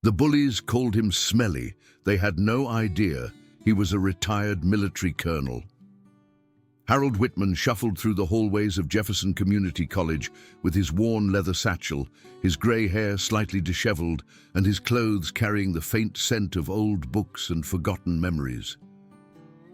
The bullies called him Smelly. They had no idea he was a retired military colonel. Harold Whitman shuffled through the hallways of Jefferson Community College with his worn leather satchel, his grey hair slightly disheveled, and his clothes carrying the faint scent of old books and forgotten memories.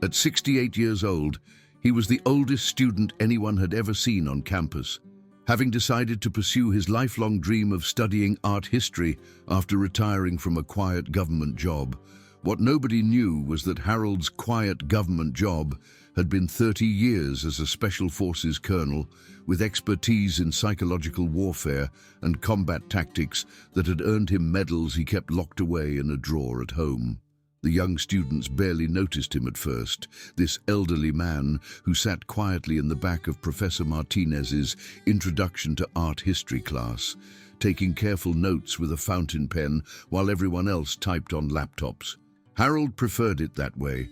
At 68 years old, he was the oldest student anyone had ever seen on campus, having decided to pursue his lifelong dream of studying art history after retiring from a quiet government job. What nobody knew was that Harold's quiet government job had been 30 years as a Special Forces colonel with expertise in psychological warfare and combat tactics that had earned him medals he kept locked away in a drawer at home. The young students barely noticed him at first, this elderly man who sat quietly in the back of Professor Martinez's Introduction to Art History class, taking careful notes with a fountain pen while everyone else typed on laptops. Harold preferred it that way.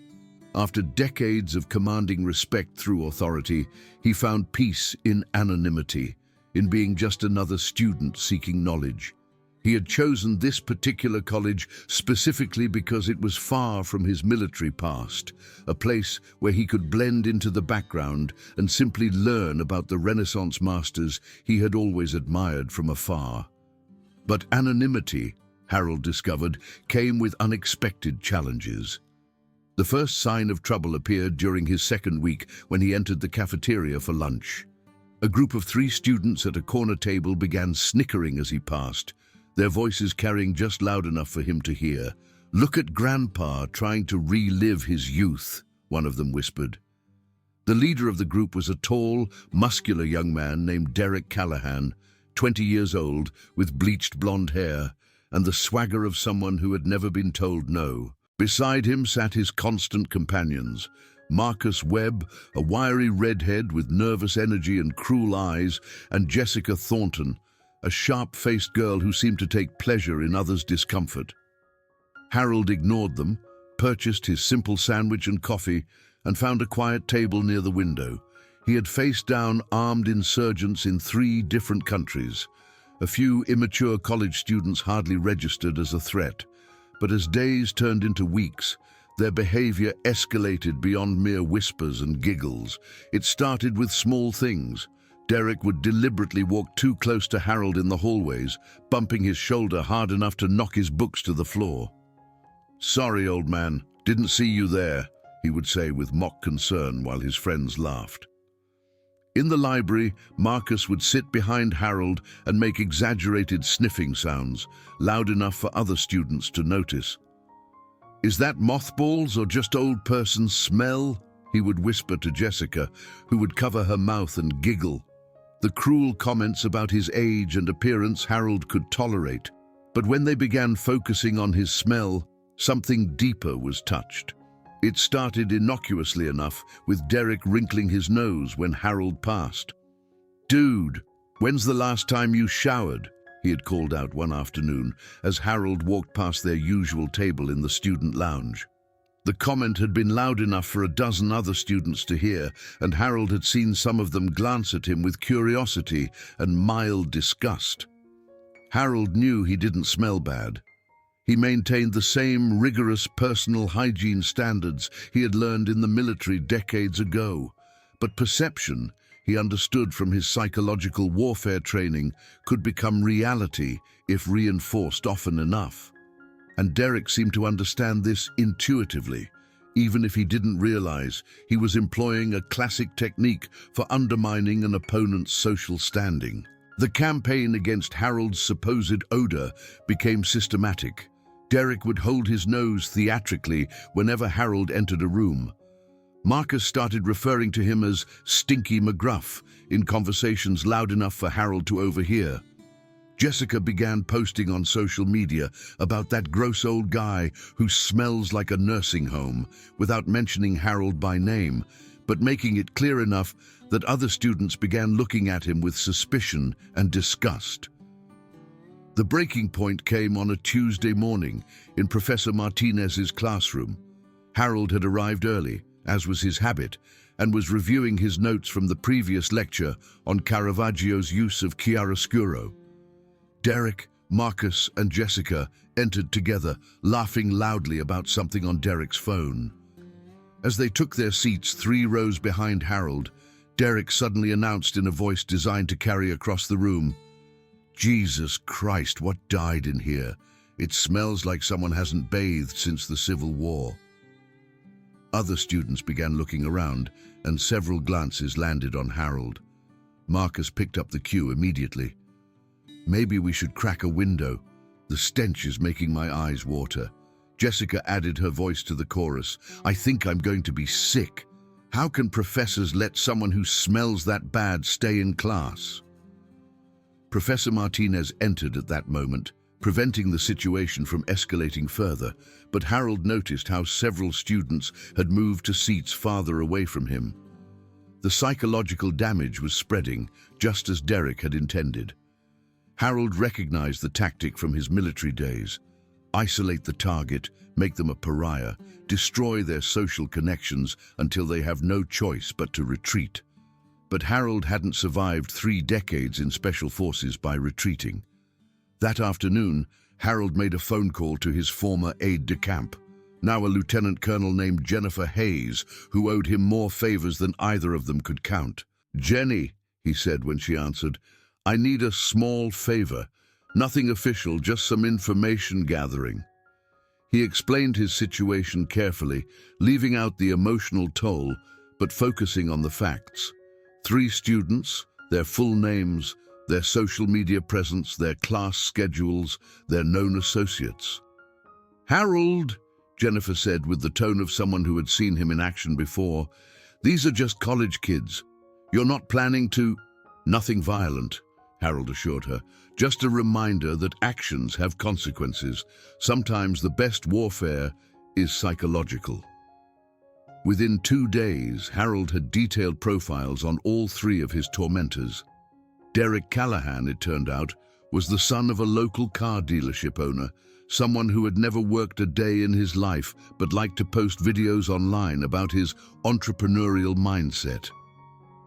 After decades of commanding respect through authority, he found peace in anonymity, in being just another student seeking knowledge. He had chosen this particular college specifically because it was far from his military past, a place where he could blend into the background and simply learn about the Renaissance masters he had always admired from afar. But anonymity, Harold discovered, came with unexpected challenges. The first sign of trouble appeared during his second week when he entered the cafeteria for lunch. A group of 3 students at a corner table began snickering as he passed, their voices carrying just loud enough for him to hear. "Look at Grandpa trying to relive his youth," one of them whispered. The leader of the group was a tall, muscular young man named Derek Callahan, 20 years old, with bleached blonde hair, and the swagger of someone who had never been told no. Beside him sat his constant companions, Marcus Webb, a wiry redhead with nervous energy and cruel eyes, and Jessica Thornton, a sharp-faced girl who seemed to take pleasure in others' discomfort. Harold ignored them, purchased his simple sandwich and coffee, and found a quiet table near the window. He had faced down armed insurgents in 3 different countries. A few immature college students hardly registered as a threat, but as days turned into weeks, their behavior escalated beyond mere whispers and giggles. It started with small things. Derek would deliberately walk too close to Harold in the hallways, bumping his shoulder hard enough to knock his books to the floor. "Sorry, old man, didn't see you there," he would say with mock concern while his friends laughed. In the library, Marcus would sit behind Harold and make exaggerated sniffing sounds, loud enough for other students to notice. "Is that mothballs or just old person smell?" he would whisper to Jessica, who would cover her mouth and giggle. The cruel comments about his age and appearance Harold could tolerate, but when they began focusing on his smell, something deeper was touched. It started innocuously enough, with Derek wrinkling his nose when Harold passed. "Dude, when's the last time you showered?" he had called out one afternoon as Harold walked past their usual table in the student lounge. The comment had been loud enough for a dozen other students to hear, and Harold had seen some of them glance at him with curiosity and mild disgust. Harold knew he didn't smell bad. He maintained the same rigorous personal hygiene standards he had learned in the military decades ago. But perception, he understood from his psychological warfare training, could become reality if reinforced often enough. And Derek seemed to understand this intuitively, even if he didn't realize he was employing a classic technique for undermining an opponent's social standing. The campaign against Harold's supposed odor became systematic. Derek would hold his nose theatrically whenever Harold entered a room. Marcus started referring to him as Stinky McGruff in conversations loud enough for Harold to overhear. Jessica began posting on social media about that gross old guy who smells like a nursing home, without mentioning Harold by name, but making it clear enough that other students began looking at him with suspicion and disgust. The breaking point came on a Tuesday morning in Professor Martinez's classroom. Harold had arrived early, as was his habit, and was reviewing his notes from the previous lecture on Caravaggio's use of chiaroscuro. Derek, Marcus and Jessica entered together, laughing loudly about something on Derek's phone. As they took their seats 3 rows behind Harold, Derek suddenly announced in a voice designed to carry across the room, "Jesus Christ, what died in here? It smells like someone hasn't bathed since the Civil War." Other students began looking around, and several glances landed on Harold. Marcus picked up the cue immediately. "Maybe we should crack a window. The stench is making my eyes water." Jessica added her voice to the chorus. "I think I'm going to be sick. How can professors let someone who smells that bad stay in class?" Professor Martinez entered at that moment, preventing the situation from escalating further, but Harold noticed how several students had moved to seats farther away from him. The psychological damage was spreading, just as Derek had intended. Harold recognized the tactic from his military days. Isolate the target, make them a pariah, destroy their social connections until they have no choice but to retreat. But Harold hadn't survived 3 decades in special forces by retreating. That afternoon, Harold made a phone call to his former aide-de-camp, now a lieutenant colonel named Jennifer Hayes, who owed him more favors than either of them could count. "Jenny," he said when she answered, "I need a small favor. Nothing official, just some information gathering." He explained his situation carefully, leaving out the emotional toll, but focusing on the facts. 3 students, their full names, their social media presence, their class schedules, their known associates. "Harold," Jennifer said with the tone of someone who had seen him in action before, "these are just college kids. You're not planning to—" "Nothing violent," Harold assured her. "Just a reminder that actions have consequences. Sometimes the best warfare is psychological." Within 2 days, Harold had detailed profiles on all 3 of his tormentors. Derek Callahan, it turned out, was the son of a local car dealership owner, someone who had never worked a day in his life but liked to post videos online about his entrepreneurial mindset.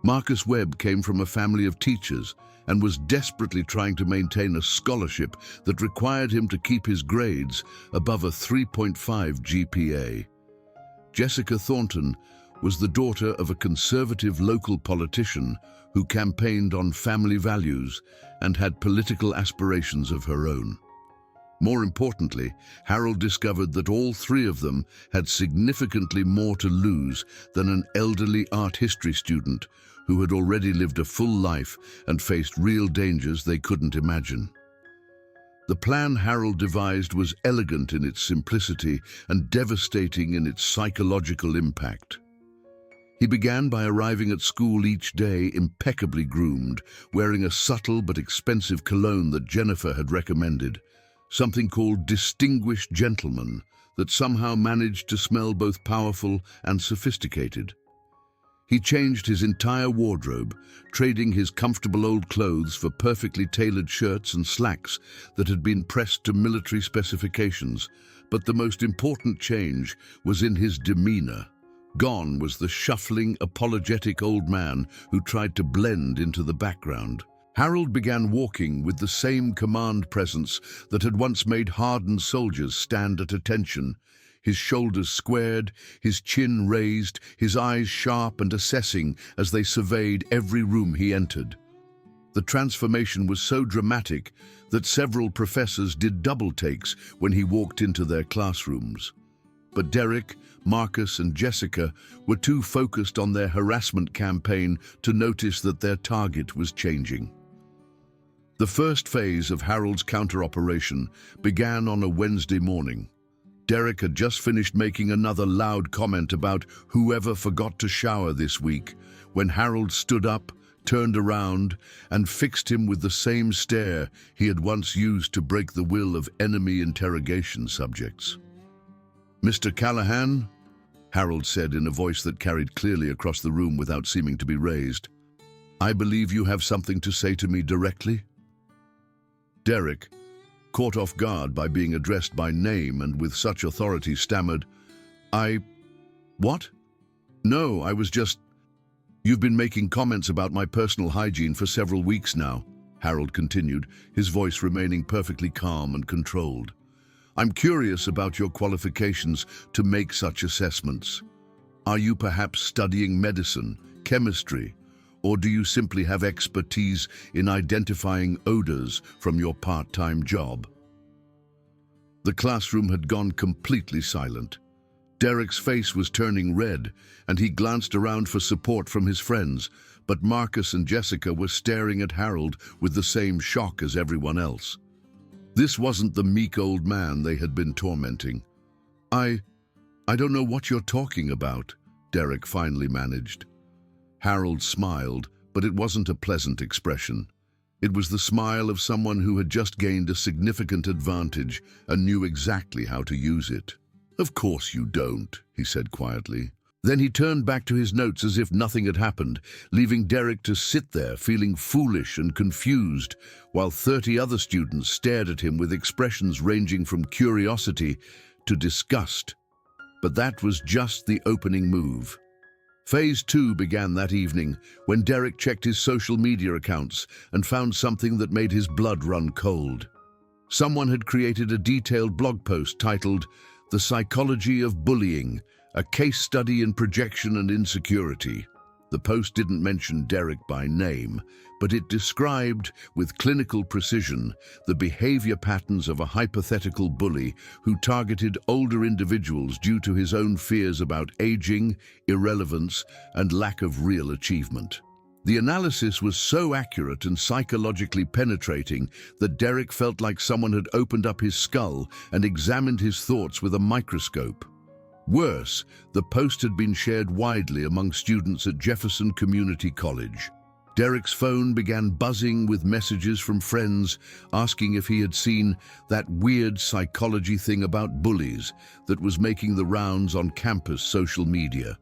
Marcus Webb came from a family of teachers and was desperately trying to maintain a scholarship that required him to keep his grades above a 3.5 GPA. Jessica Thornton was the daughter of a conservative local politician who campaigned on family values and had political aspirations of her own. More importantly, Harold discovered that all 3 of them had significantly more to lose than an elderly art history student who had already lived a full life and faced real dangers they couldn't imagine. The plan Harold devised was elegant in its simplicity and devastating in its psychological impact. He began by arriving at school each day impeccably groomed, wearing a subtle but expensive cologne that Jennifer had recommended, something called Distinguished Gentleman, that somehow managed to smell both powerful and sophisticated. He changed his entire wardrobe, trading his comfortable old clothes for perfectly tailored shirts and slacks that had been pressed to military specifications. But the most important change was in his demeanor. Gone was the shuffling, apologetic old man who tried to blend into the background. Harold began walking with the same command presence that had once made hardened soldiers stand at attention. His shoulders squared, his chin raised, his eyes sharp and assessing as they surveyed every room he entered. The transformation was so dramatic that several professors did double takes when he walked into their classrooms. But Derek, Marcus, and Jessica were too focused on their harassment campaign to notice that their target was changing. The first phase of Harold's counter-operation began on a Wednesday morning. Derek had just finished making another loud comment about whoever forgot to shower this week when Harold stood up, turned around, and fixed him with the same stare he had once used to break the will of enemy interrogation subjects. "Mr. Callahan," Harold said in a voice that carried clearly across the room without seeming to be raised, "I believe you have something to say to me directly?" Derek, caught off guard by being addressed by name and with such authority, stammered, What? No, You've been making comments about my personal hygiene for several weeks now. Harold continued, his voice remaining perfectly calm and controlled. "I'm curious about your qualifications to make such assessments. Are you perhaps studying medicine, chemistry, or do you simply have expertise in identifying odors from your part-time job?" The classroom had gone completely silent. Derek's face was turning red, and he glanced around for support from his friends, but Marcus and Jessica were staring at Harold with the same shock as everyone else. This wasn't the meek old man they had been tormenting. I don't know what you're talking about," Derek finally managed. Harold smiled, but it wasn't a pleasant expression. It was the smile of someone who had just gained a significant advantage and knew exactly how to use it. "Of course you don't," he said quietly. Then he turned back to his notes as if nothing had happened, leaving Derek to sit there feeling foolish and confused, while 30 other students stared at him with expressions ranging from curiosity to disgust. But that was just the opening move. Phase 2 began that evening, when Derek checked his social media accounts and found something that made his blood run cold. Someone had created a detailed blog post titled, "The Psychology of Bullying, a Case Study in Projection and Insecurity." The post didn't mention Derek by name, but it described, with clinical precision, the behavior patterns of a hypothetical bully who targeted older individuals due to his own fears about aging, irrelevance, and lack of real achievement. The analysis was so accurate and psychologically penetrating that Derek felt like someone had opened up his skull and examined his thoughts with a microscope. Worse, the post had been shared widely among students at Jefferson Community College. Derek's phone began buzzing with messages from friends asking if he had seen that weird psychology thing about bullies that was making the rounds on campus social media.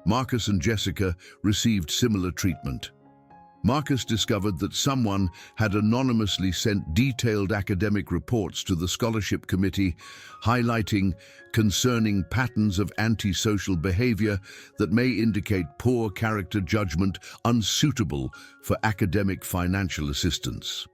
Marcus and Jessica received similar treatment. Marcus discovered that someone had anonymously sent detailed academic reports to the scholarship committee highlighting concerning patterns of antisocial behavior that may indicate poor character judgment unsuitable for academic financial assistance.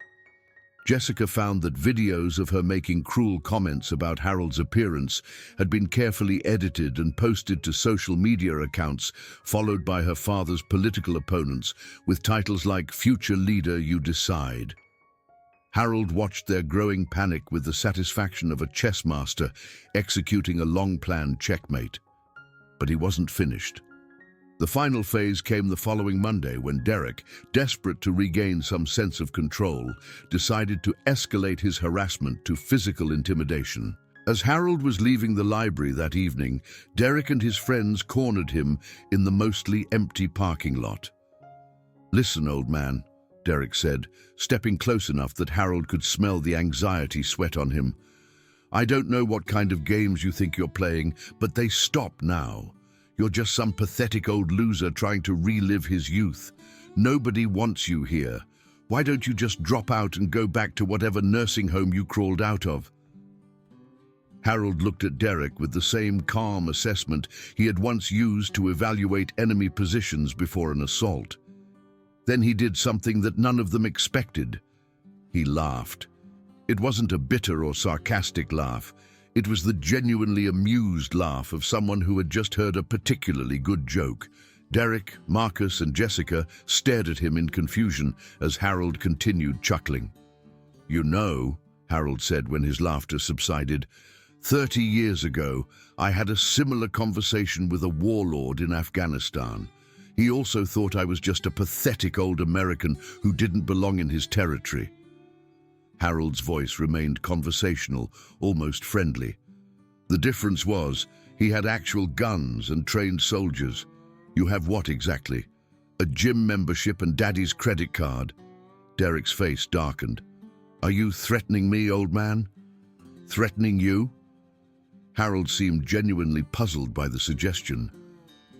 Jessica found that videos of her making cruel comments about Harold's appearance had been carefully edited and posted to social media accounts, followed by her father's political opponents, with titles like "Future Leader You Decide." Harold watched their growing panic with the satisfaction of a chess master executing a long-planned checkmate. But he wasn't finished. The final phase came the following Monday when Derek, desperate to regain some sense of control, decided to escalate his harassment to physical intimidation. As Harold was leaving the library that evening, Derek and his friends cornered him in the mostly empty parking lot. "Listen, old man," Derek said, stepping close enough that Harold could smell the anxiety sweat on him. "I don't know what kind of games you think you're playing, but they stop now. You're just some pathetic old loser trying to relive his youth. Nobody wants you here. Why don't you just drop out and go back to whatever nursing home you crawled out of?" Harold looked at Derek with the same calm assessment he had once used to evaluate enemy positions before an assault. Then he did something that none of them expected. He laughed. It wasn't a bitter or sarcastic laugh. It was the genuinely amused laugh of someone who had just heard a particularly good joke. Derek, Marcus, and Jessica stared at him in confusion as Harold continued chuckling. "You know," Harold said when his laughter subsided, 30 years ago, I had a similar conversation with a warlord in Afghanistan. He also thought I was just a pathetic old American who didn't belong in his territory." Harold's voice remained conversational, almost friendly. The difference was, he had actual guns and trained soldiers. "You have what exactly? A gym membership and Daddy's credit card?" Derek's face darkened. "Are you threatening me, old man?" "Threatening you?" Harold seemed genuinely puzzled by the suggestion.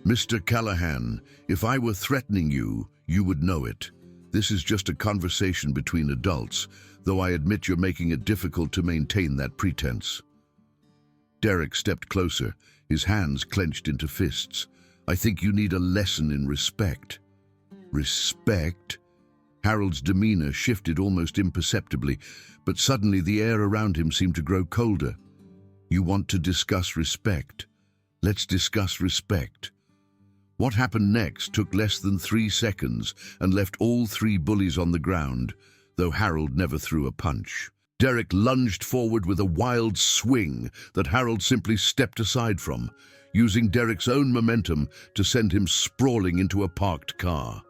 "Mr. Callahan, if I were threatening you, you would know it. This is just a conversation between adults, though I admit you're making it difficult to maintain that pretense." Derek stepped closer, his hands clenched into fists. "I think you need a lesson in respect." "Respect?" Harold's demeanor shifted almost imperceptibly, but suddenly the air around him seemed to grow colder. "You want to discuss respect? Let's discuss respect." What happened next took less than 3 seconds and left all 3 bullies on the ground, though Harold never threw a punch. Derek lunged forward with a wild swing that Harold simply stepped aside from, using Derek's own momentum to send him sprawling into a parked car.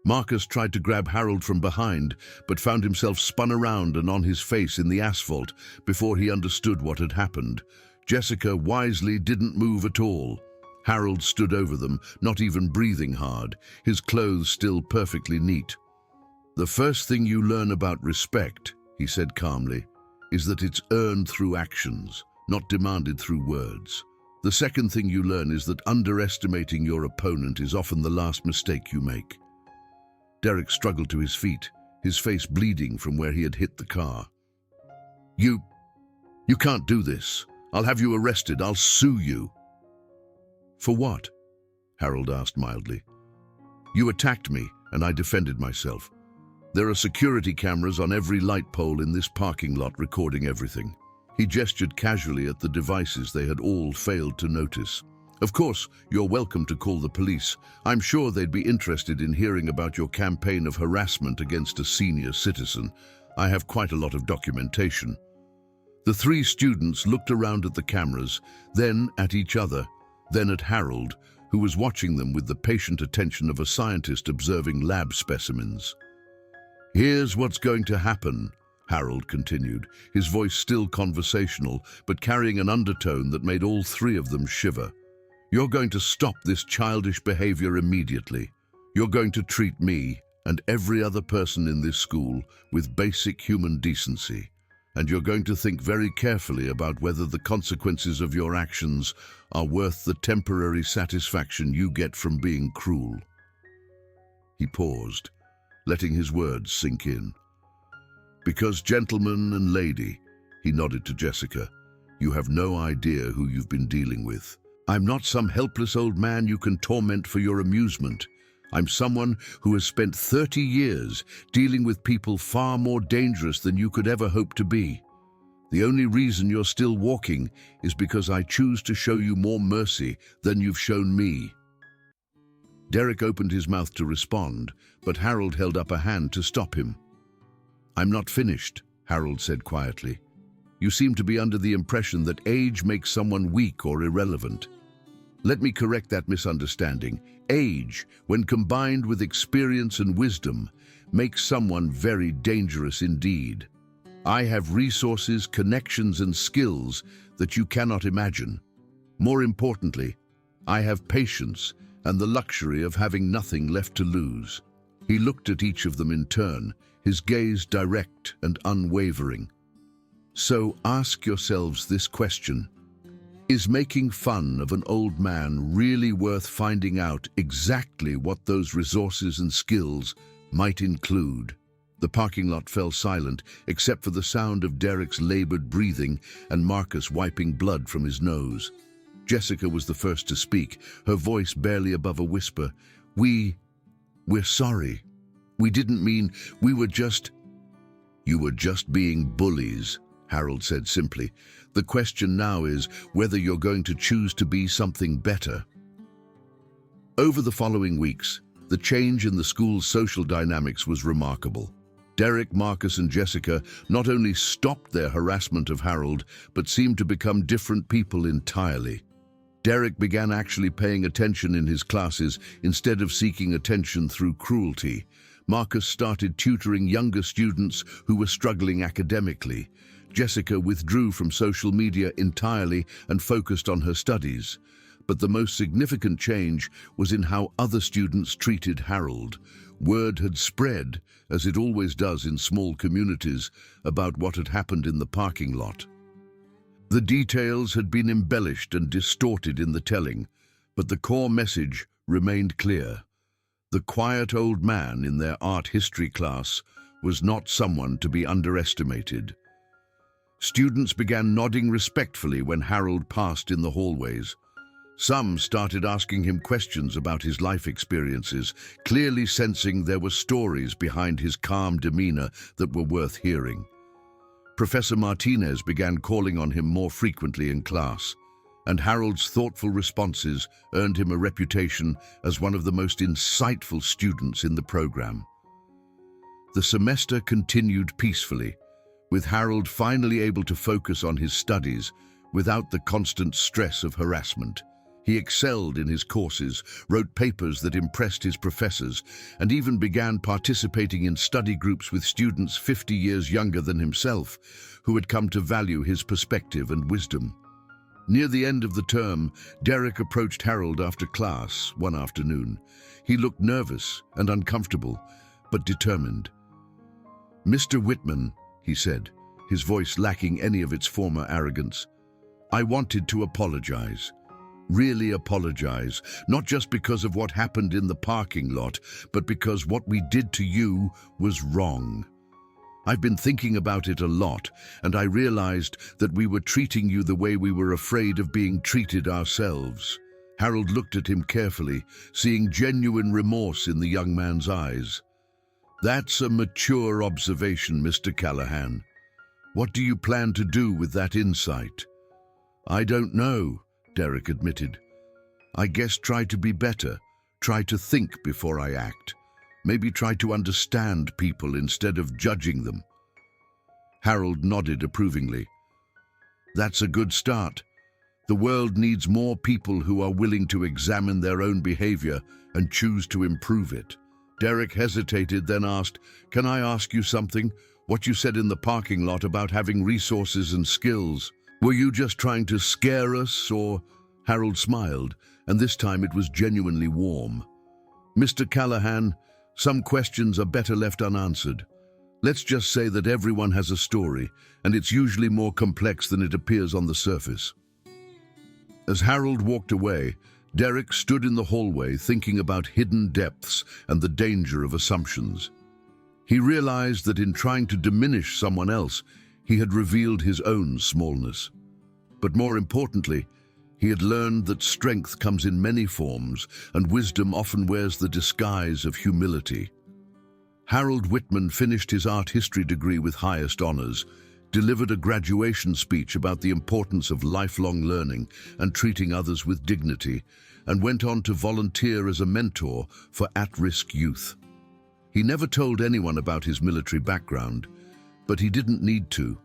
Marcus tried to grab Harold from behind, but found himself spun around and on his face in the asphalt before he understood what had happened. Jessica wisely didn't move at all. Harold stood over them, not even breathing hard, his clothes still perfectly neat. "The first thing you learn about respect," he said calmly, "is that it's earned through actions, not demanded through words. The second thing you learn is that underestimating your opponent is often the last mistake you make." Derek struggled to his feet, his face bleeding from where he had hit the car. You can't do this. I'll have you arrested. I'll sue you." "For what?" Harold asked mildly. "You attacked me, and I defended myself. There are security cameras on every light pole in this parking lot recording everything." He gestured casually at the devices they had all failed to notice. "Of course, you're welcome to call the police. I'm sure they'd be interested in hearing about your campaign of harassment against a senior citizen. I have quite a lot of documentation." The 3 students looked around at the cameras, then at each other, then at Harold, who was watching them with the patient attention of a scientist observing lab specimens. "Here's what's going to happen," Harold continued, his voice still conversational, but carrying an undertone that made all 3 of them shiver. "You're going to stop this childish behavior immediately. You're going to treat me and every other person in this school with basic human decency. And you're going to think very carefully about whether the consequences of your actions are worth the temporary satisfaction you get from being cruel." He paused, letting his words sink in. "Because, gentleman and lady," he nodded to Jessica, "you have no idea who you've been dealing with. I'm not some helpless old man you can torment for your amusement. I'm someone who has spent 30 years dealing with people far more dangerous than you could ever hope to be. The only reason you're still walking is because I choose to show you more mercy than you've shown me." Derek opened his mouth to respond, but Harold held up a hand to stop him. "I'm not finished," Harold said quietly. "You seem to be under the impression that age makes someone weak or irrelevant. Let me correct that misunderstanding. Age, when combined with experience and wisdom, makes someone very dangerous indeed. I have resources, connections, and skills that you cannot imagine. More importantly, I have patience and the luxury of having nothing left to lose." He looked at each of them in turn, his gaze direct and unwavering. "So ask yourselves this question. Is making fun of an old man really worth finding out exactly what those resources and skills might include?" The parking lot fell silent, except for the sound of Derek's labored breathing and Marcus wiping blood from his nose. Jessica was the first to speak, her voice barely above a whisper. We're sorry. We didn't mean, we were just..." "You were just being bullies," Harold said simply. "The question now is whether you're going to choose to be something better." Over the following weeks, the change in the school's social dynamics was remarkable. Derek, Marcus, and Jessica not only stopped their harassment of Harold, but seemed to become different people entirely. Derek began actually paying attention in his classes instead of seeking attention through cruelty. Marcus started tutoring younger students who were struggling academically. Jessica withdrew from social media entirely and focused on her studies. But the most significant change was in how other students treated Harold. Word had spread, as it always does in small communities, about what had happened in the parking lot. The details had been embellished and distorted in the telling, but the core message remained clear. The quiet old man in their art history class was not someone to be underestimated. Students began nodding respectfully when Harold passed in the hallways. Some started asking him questions about his life experiences, clearly sensing there were stories behind his calm demeanor that were worth hearing. Professor Martinez began calling on him more frequently in class, and Harold's thoughtful responses earned him a reputation as one of the most insightful students in the program. The semester continued peacefully, with Harold finally able to focus on his studies without the constant stress of harassment. He excelled in his courses, wrote papers that impressed his professors, and even began participating in study groups with students 50 years younger than himself, who had come to value his perspective and wisdom. Near the end of the term, Derek approached Harold after class one afternoon. He looked nervous and uncomfortable, but determined. "Mr. Whitman," he said, his voice lacking any of its former arrogance, "I wanted to apologize. Really apologize, not just because of what happened in the parking lot, but because what we did to you was wrong. I've been thinking about it a lot, and I realized that we were treating you the way we were afraid of being treated ourselves." Harold looked at him carefully, seeing genuine remorse in the young man's eyes. "That's a mature observation, Mr. Callahan. What do you plan to do with that insight?" "I don't know," Derek admitted. "I guess try to be better, try to think before I act. Maybe try to understand people instead of judging them." Harold nodded approvingly. "That's a good start. The world needs more people who are willing to examine their own behavior and choose to improve it." Derek hesitated, then asked, "Can I ask you something? What you said in the parking lot about having resources and skills. Were you just trying to scare us, or?" Harold smiled, and this time it was genuinely warm. "Mr. Callahan, some questions are better left unanswered. Let's just say that everyone has a story, and it's usually more complex than it appears on the surface." As Harold walked away, Derek stood in the hallway thinking about hidden depths and the danger of assumptions. He realized that in trying to diminish someone else, he had revealed his own smallness. But more importantly, he had learned that strength comes in many forms, and wisdom often wears the disguise of humility. Harold Whitman finished his art history degree with highest honors, delivered a graduation speech about the importance of lifelong learning and treating others with dignity, and went on to volunteer as a mentor for at-risk youth. He never told anyone about his military background, but he didn't need to.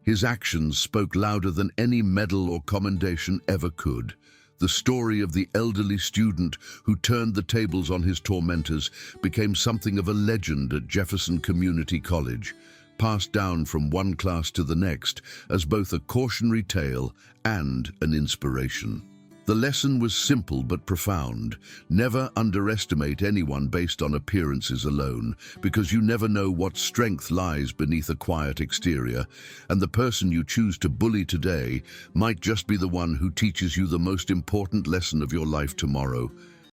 His actions spoke louder than any medal or commendation ever could. The story of the elderly student who turned the tables on his tormentors became something of a legend at Jefferson Community College, passed down from one class to the next as both a cautionary tale and an inspiration. The lesson was simple but profound. Never underestimate anyone based on appearances alone, because you never know what strength lies beneath a quiet exterior, and the person you choose to bully today might just be the one who teaches you the most important lesson of your life tomorrow.